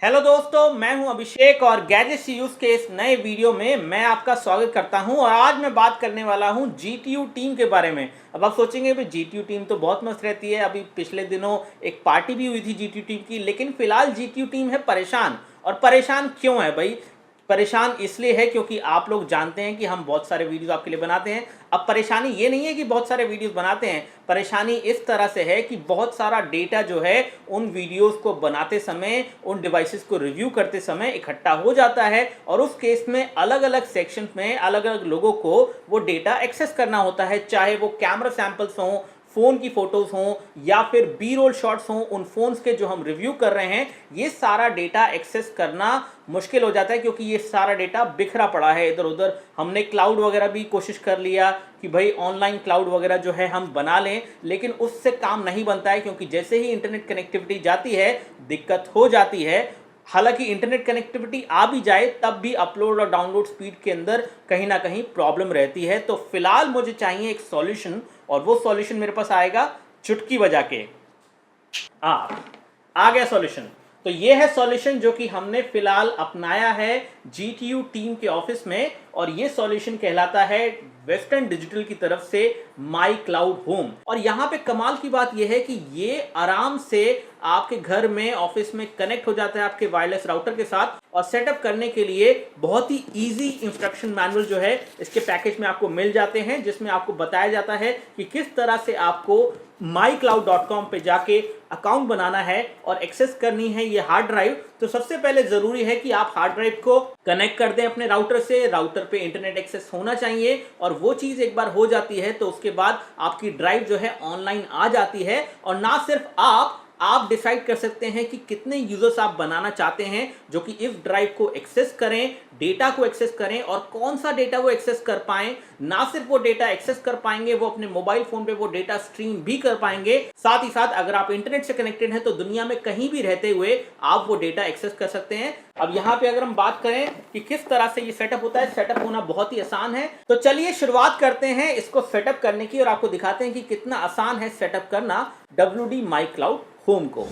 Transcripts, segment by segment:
Hello दोस्तों, मैं हूं अभिषेक और गैजेट्स यूज के इस नए वीडियो में मैं आपका स्वागत करता हूं। और आज मैं बात करने वाला हूं GTU टीम के बारे में। अब आप सोचेंगे भाई GTU टीम तो बहुत मस्त रहती है, अभी पिछले दिनों एक पार्टी भी हुई थी GTU टीम की, लेकिन फिलहाल GTU टीम है परेशान। और परेशान क्यों है भाई? परेशान इसलिए है क्योंकि आप लोग जानते हैं कि हम बहुत सारे वीडियोस आपके लिए बनाते हैं। अब परेशानी ये नहीं है कि बहुत सारे वीडियोस बनाते हैं, परेशानी इस तरह से है कि बहुत सारा डेटा जो है उन वीडियोस को बनाते समय, उन डिवाइसेस को रिव्यू करते समय इकट्ठा हो जाता है। और उस केस में अलग अलग सेक्शन में अलग अलग लोगों को वो डेटा एक्सेस करना होता है, चाहे वो कैमरा सैंपल्स हों, फ़ोन की फ़ोटोज़ हों या फिर बी रोल शॉट्स हों। उन फ़ोन्स के जो हम रिव्यू कर रहे हैं, ये सारा डेटा एक्सेस करना मुश्किल हो जाता है क्योंकि ये सारा डेटा बिखरा पड़ा है इधर उधर। हमने क्लाउड वगैरह भी कोशिश कर लिया कि भाई ऑनलाइन क्लाउड वगैरह जो है हम बना लें, लेकिन उससे काम नहीं बनता है क्योंकि जैसे ही इंटरनेट कनेक्टिविटी जाती है दिक्कत हो जाती है। हालांकि इंटरनेट कनेक्टिविटी आ भी जाए तब भी अपलोड और डाउनलोड स्पीड के अंदर कहीं ना कहीं प्रॉब्लम रहती है। तो फिलहाल मुझे चाहिए एक सॉल्यूशन, और वो सॉल्यूशन मेरे पास आएगा चुटकी बजा के। आ गया सॉल्यूशन। तो ये है सॉल्यूशन जो कि हमने फिलहाल अपनाया है GTU टीम के ऑफिस में, और ये सॉल्यूशन कहलाता है वेस्टर्न डिजिटल की तरफ से माई क्लाउड होम। और यहाँ पे कमाल की बात यह है कि ये आराम से आपके घर में, ऑफिस में कनेक्ट हो जाता है आपके वायरलेस राउटर के साथ। और सेटअप करने के लिए बहुत ही इजी इंस्ट्रक्शन मैनुअल जो है इसके पैकेज में आपको मिल जाते हैं, जिसमें आपको बताया जाता है कि किस तरह से आपको mycloud.com पे जाके अकाउंट बनाना है और एक्सेस करनी है ये हार्ड ड्राइव। तो सबसे पहले जरूरी है कि आप हार्ड ड्राइव को कनेक्ट कर दें अपने राउटर से। राउटर पे इंटरनेट एक्सेस होना चाहिए, और वो चीज एक बार हो जाती है तो उसके बाद आपकी ड्राइव जो है ऑनलाइन आ जाती है। और ना सिर्फ आप डिसाइड कर सकते हैं कि कितने यूजर्स आप बनाना चाहते हैं जो कि इस ड्राइव को एक्सेस करें, डेटा को एक्सेस करें, और कौन सा डेटा वो एक्सेस कर पाएं। ना सिर्फ वो डेटा एक्सेस कर पाएंगे, वो अपने मोबाइल फोन पे वो डेटा स्ट्रीम भी कर पाएंगे। साथ ही साथ अगर आप इंटरनेट से कनेक्टेड हैं तो दुनिया में कहीं भी रहते हुए आप वो डेटा एक्सेस कर सकते हैं। अब यहाँ पे अगर हम बात करें कि किस तरह से ये सेटअप होता है, सेटअप होना बहुत ही आसान है। तो चलिए शुरुआत करते हैं इसको सेटअप करने की, और आपको दिखाते हैं कि कितना आसान है सेटअप करना WD माई क्लाउड होम को।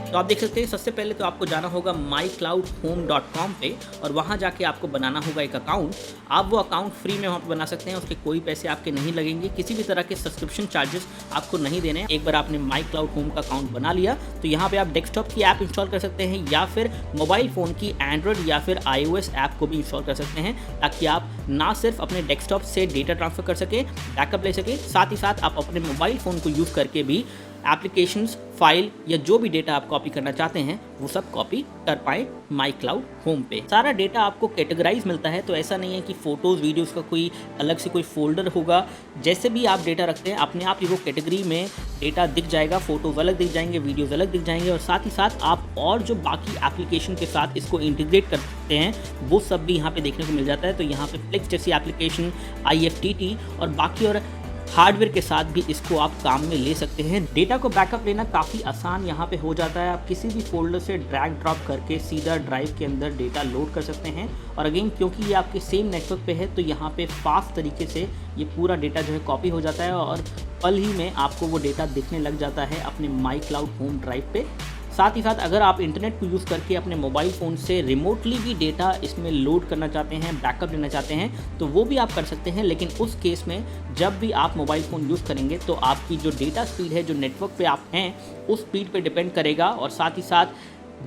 तो आप देख सकते हैं सबसे पहले तो आपको जाना होगा mycloudhome.com पे, और वहाँ जाके आपको बनाना होगा एक अकाउंट। आप वो अकाउंट फ्री में वहाँ पे बना सकते हैं, उसके कोई पैसे आपके नहीं लगेंगे, किसी भी तरह के सब्सक्रिप्शन चार्जेस आपको नहीं देने हैं। एक बार आपने mycloudhome का अकाउंट बना लिया तो यहाँ पे आप डेस्कटॉप की ऐप इंस्टॉल कर सकते हैं, या फिर मोबाइल फ़ोन की एंड्रॉयड या फिर iOS ऐप को भी इंस्टॉल कर सकते हैं, ताकि आप ना सिर्फ अपने डेस्कटॉप से डेटा ट्रांसफ़र कर सकें, बैकअप ले सकें, साथ ही साथ आप अपने मोबाइल फ़ोन को यूज़ करके भी एप्लीकेशंस, फाइल या जो भी डेटा आप कॉपी करना चाहते हैं वो सब कॉपी कर पाएँ माई क्लाउड होम पे। सारा डेटा आपको कैटेगराइज मिलता है, तो ऐसा नहीं है कि फ़ोटोज़ वीडियोज़ का कोई अलग से कोई फोल्डर होगा। जैसे भी आप डेटा रखते हैं अपने आप ही वो कैटेगरी में डेटा दिख जाएगा, फ़ोटोज़ अलग दिख जाएंगे, वीडियोज़ अलग दिख जाएंगे, और साथ ही साथ आप और जो बाकी एप्लीकेशन के साथ इसको इंटीग्रेट करते हैं वो सब भी यहाँ पे देखने को मिल जाता है। तो यहाँ पे फ्लेक्स जैसी एप्लीकेशन, IFTT और बाकी और हार्डवेयर के साथ भी इसको आप काम में ले सकते हैं। डेटा को बैकअप लेना काफ़ी आसान यहाँ पे हो जाता है। आप किसी भी फोल्डर से ड्रैग ड्रॉप करके सीधा ड्राइव के अंदर डेटा लोड कर सकते हैं। और अगेन क्योंकि ये आपके सेम नेटवर्क पे है तो यहाँ पे फास्ट तरीके से ये पूरा डेटा जो है कॉपी हो जाता है, और पल ही में आपको वो डेटा दिखने लग जाता है अपने माई क्लाउड होम ड्राइव पे। साथ ही साथ अगर आप इंटरनेट को यूज़ करके अपने मोबाइल फ़ोन से रिमोटली भी डेटा इसमें लोड करना चाहते हैं, बैकअप लेना चाहते हैं, तो वो भी आप कर सकते हैं। लेकिन उस केस में जब भी आप मोबाइल फ़ोन यूज़ करेंगे तो आपकी जो डेटा स्पीड है, जो नेटवर्क पे आप हैं उस स्पीड पे डिपेंड करेगा। और साथ ही साथ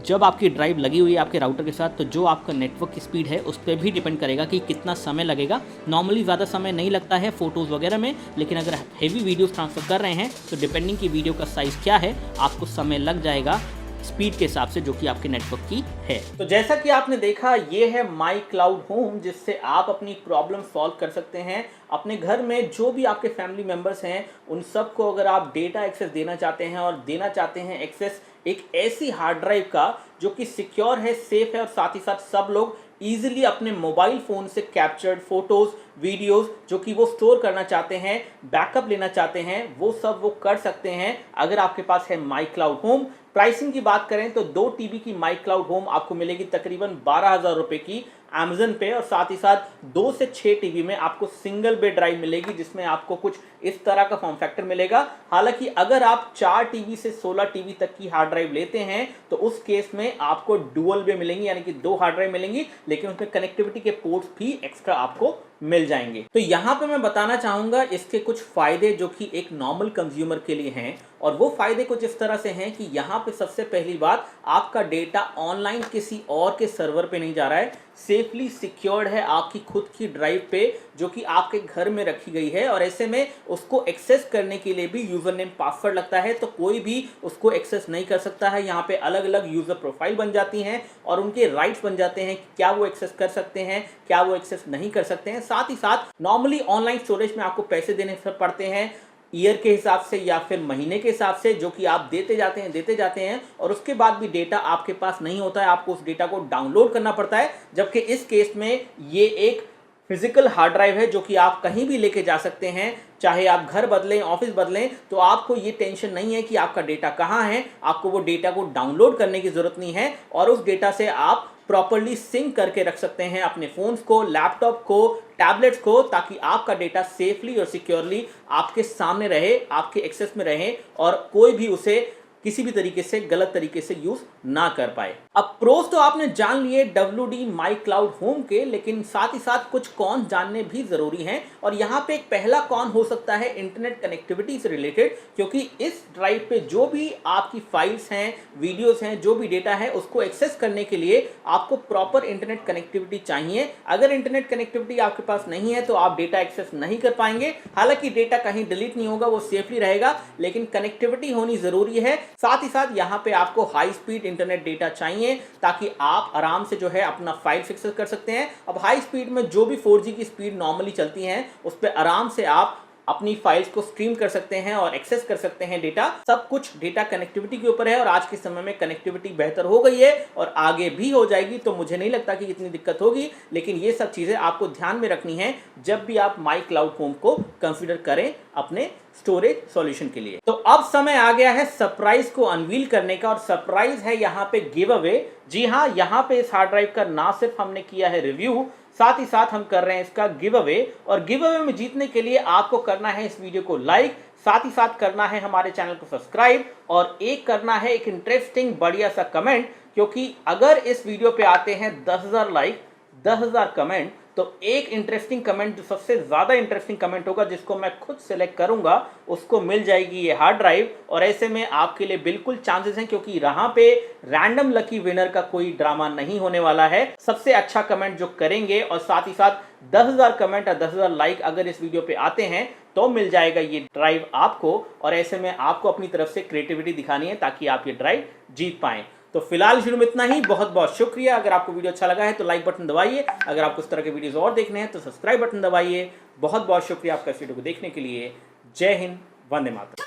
जब आपकी ड्राइव लगी हुई है आपके राउटर के साथ, तो जो आपका नेटवर्क की स्पीड है उस पर भी डिपेंड करेगा कि कितना समय लगेगा। नॉर्मली ज़्यादा समय नहीं लगता है फ़ोटोज़ वगैरह में, लेकिन अगर हेवी वीडियोस ट्रांसफ़र कर रहे हैं तो डिपेंडिंग की वीडियो का साइज़ क्या है आपको समय लग जाएगा स्पीड के हिसाब से जो कि आपके नेटवर्क की है। तो जैसा कि आपने देखा, ये है माई क्लाउड होम, जिससे आप अपनी प्रॉब्लम सॉल्व कर सकते हैं। अपने घर में जो भी आपके फैमिली मेम्बर्स हैं उन सबको अगर आप डेटा एक्सेस देना चाहते हैं, और देना चाहते हैं एक्सेस एक ऐसी हार्ड ड्राइव का जो कि सिक्योर है, सेफ है, और साथ ही साथ सब लोग ईजिली अपने मोबाइल फ़ोन से कैप्चर्ड फ़ोटोज़, वीडियोज़ जो कि वो स्टोर करना चाहते हैं, बैकअप लेना चाहते हैं, वो सब वो कर सकते हैं अगर आपके पास है माई क्लाउड होम। प्राइसिंग की बात करें तो 2 TB की माई क्लाउड होम आपको मिलेगी तकरीबन 12,000 रुपये की अमेजन पे, और साथ ही साथ 2 से 6 टीबी में आपको सिंगल बे ड्राइव मिलेगी, जिसमें आपको कुछ इस तरह का फॉर्म फैक्टर मिलेगा। हालांकि अगर आप 4 टीबी से 16 टीबी तक की हार्ड ड्राइव लेते हैं तो उस केस में आपको डुअल बे मिलेंगी, यानी कि 2 हार्ड ड्राइव मिलेंगी, लेकिन उसमें कनेक्टिविटी के पोर्ट्स भी एक्स्ट्रा आपको मिल जाएंगे। तो यहां पे मैं बताना चाहूंगा इसके कुछ फायदे जो कि एक नॉर्मल कंज्यूमर के लिए हैं, और वो फायदे कुछ इस तरह से हैं कि यहां पे सबसे पहली बात, आपका डेटा ऑनलाइन किसी और के सर्वर पे नहीं जा रहा है, सेफली सिक्योर्ड है आपकी खुद की ड्राइव पे जो कि आपके घर में रखी गई है, और ऐसे में उसको एक्सेस करने के लिए भी यूजर नेम पासवर्ड लगता है, तो कोई भी उसको एक्सेस नहीं कर सकता है। यहाँ पे अलग अलग यूजर प्रोफाइल बन जाती हैं और उनके राइट्स बन जाते हैं कि क्या वो एक्सेस कर सकते हैं, क्या वो एक्सेस नहीं कर सकते हैं। साथ ही साथ नॉर्मली ऑनलाइन स्टोरेज में आपको पैसे देने पड़ते हैं ईयर के हिसाब से या फिर महीने के हिसाब से, जो कि आप देते जाते हैं और उसके बाद भी डेटा आपके पास नहीं होता है, आपको उस डेटा को डाउनलोड करना पड़ता है। जबकि इस केस में ये एक फिजिकल हार्ड ड्राइव है जो कि आप कहीं भी लेके जा सकते हैं, चाहे आप घर बदलें, ऑफिस बदलें, तो आपको ये टेंशन नहीं है कि आपका डेटा कहाँ है, आपको वो डेटा को डाउनलोड करने की जरूरत नहीं है, और उस डेटा से आप प्रॉपर्ली सिंक करके रख सकते हैं अपने फोन्स को, लैपटॉप को, टैबलेट्स को, ताकि आपका डेटा सेफली और सिक्योरली आपके सामने रहे, आपके एक्सेस में रहे, और कोई भी उसे किसी भी तरीके से गलत तरीके से यूज ना कर पाए। अब प्रोस तो आपने जान लिए WD माई क्लाउड होम के, लेकिन साथ ही साथ कुछ कॉन जानने भी जरूरी हैं, और यहाँ पे एक पहला कॉन हो सकता है इंटरनेट कनेक्टिविटी से रिलेटेड, क्योंकि इस ड्राइव पे जो भी आपकी फाइल्स हैं, वीडियोस हैं, जो भी डेटा है, उसको एक्सेस करने के लिए आपको प्रॉपर इंटरनेट कनेक्टिविटी चाहिए। अगर इंटरनेट कनेक्टिविटी आपके पास नहीं है तो आप डेटा एक्सेस नहीं कर पाएंगे। हालांकि डेटा कहीं डिलीट नहीं होगा, वो सेफली रहेगा, लेकिन कनेक्टिविटी होनी जरूरी है। साथ ही साथ यहाँ पे आपको हाई स्पीड इंटरनेट डेटा चाहिए ताकि आप आराम से जो है अपना फाइल एक्सेस कर सकते हैं। अब हाई स्पीड में जो भी 4G की स्पीड नॉर्मली चलती है उस पर आराम से आप अपनी फाइल्स को स्ट्रीम कर सकते हैं और एक्सेस कर सकते हैं डेटा। सब कुछ डेटा कनेक्टिविटी के ऊपर है, और आज के समय में कनेक्टिविटी बेहतर हो गई है और आगे भी हो जाएगी, तो मुझे नहीं लगता कि इतनी दिक्कत होगी। लेकिन ये सब चीजें आपको ध्यान में रखनी है जब भी आप माई क्लाउड होम को कंसीडर करें अपने स्टोरेज सॉल्यूशन के लिए। तो अब समय आ गया है सरप्राइज को अनवील करने का, और सरप्राइज है यहाँ पे गिव अवे। जी हाँ, यहाँ पे इस हार्ड ड्राइव का ना सिर्फ हमने किया है रिव्यू, साथ ही साथ हम कर रहे हैं इसका गिव अवे। और गिव अवे में जीतने के लिए आपको करना है इस वीडियो को लाइक, साथ ही साथ करना है हमारे चैनल को सब्सक्राइब, और एक करना है एक इंटरेस्टिंग बढ़िया सा कमेंट, क्योंकि अगर इस वीडियो पे आते हैं 10,000 लाइक, 10,000 कमेंट, तो एक इंटरेस्टिंग कमेंट, जो सबसे ज्यादा इंटरेस्टिंग कमेंट होगा, जिसको मैं खुद सेलेक्ट करूंगा, उसको मिल जाएगी ये हार्ड ड्राइव। और ऐसे में आपके लिए बिल्कुल चांसेस हैं, क्योंकि यहाँ पे रैंडम लकी विनर का कोई ड्रामा नहीं होने वाला है। सबसे अच्छा कमेंट जो करेंगे, और साथ ही साथ 10,000 कमेंट और 10,000 लाइक अगर इस वीडियो पे आते हैं, तो मिल जाएगा ये ड्राइव आपको। और ऐसे में आपको अपनी तरफ से क्रिएटिविटी दिखानी है ताकि आप ये ड्राइव जीत पाएं। तो फिलहाल वीडियो में इतना ही। बहुत बहुत शुक्रिया। अगर आपको वीडियो अच्छा लगा है तो लाइक बटन दबाइए, अगर आपको इस तरह के वीडियोस और देखने हैं तो सब्सक्राइब बटन दबाइए। बहुत बहुत शुक्रिया आपका इस वीडियो को देखने के लिए। जय हिंद, वंदे मातरम।